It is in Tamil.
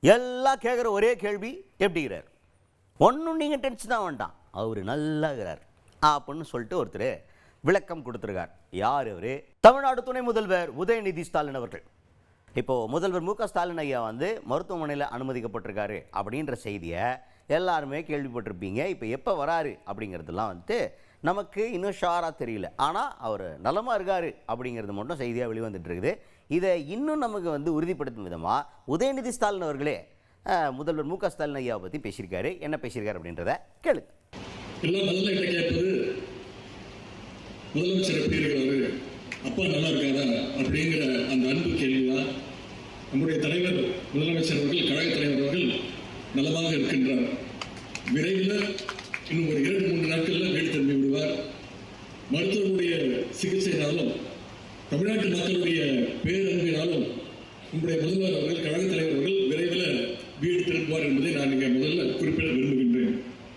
எல்லாம் கேட்குற ஒரே கேள்வி எப்படிங்கிறார். ஒன்றும் நீங்கள் டென்ஷன் தான் வேண்டாம், அவர் நல்லாகிறார் அப்படின்னு சொல்லிட்டு ஒருத்தர் விளக்கம் கொடுத்துருக்கார். யார் அவர்? தமிழ்நாடு துணை முதல்வர் உதயநிதி ஸ்டாலின் அவர்கள். இப்போது முதல்வர் மு க ஸ்டாலின் ஐயா மருத்துவமனையில் அனுமதிக்கப்பட்டிருக்காரு அப்படின்ற செய்தியை எல்லாருமே கேள்விப்பட்டிருப்பீங்க. இப்போ எப்போ வராரு அப்படிங்கிறதுலாம் நமக்கு இன்னும் ஷாராக தெரியல. ஆனால் அவர் நலமாக இருக்கார் அப்படிங்கிறது மட்டும் செய்தியாக வெளிவந்துட்டு இருக்குது. இதை இன்னும் நமக்கு உறுதிப்படுத்தும் விதமாக உதயநிதி ஸ்டாலின் அவர்களே முதல்வர் மு க ஸ்டாலின் ஐயாவை பற்றி பேசியிருக்காரு. என்ன பேசியிருக்காரு அப்படின்றத கேளு. முதலமைச்சர் எப்படி இருக்கிறாரு, அப்பா நல்லா இருக்காரா அப்படிங்கிற அந்த அன்பு கேள்விதான். நம்முடைய தலைவர் முதலமைச்சர் அவர்கள், கழக தலைவர் அவர்கள் நலமாக இருக்கின்றார். விரைவில் இன்னும் ஒரு 2-3 நாட்களில் வீடு திரும்பி விடுவார். மருத்துவருடைய சிகிச்சையினாலும் தமிழ்நாட்டு மக்களுடைய பேரன்பினாலும் நம்முடைய முதல்வர் அவர்கள், கழக தலைவர் அவர்கள் விரைவில் வீடு திரும்புவார் என்பதை நான் இங்கே முதல்ல குறிப்பிட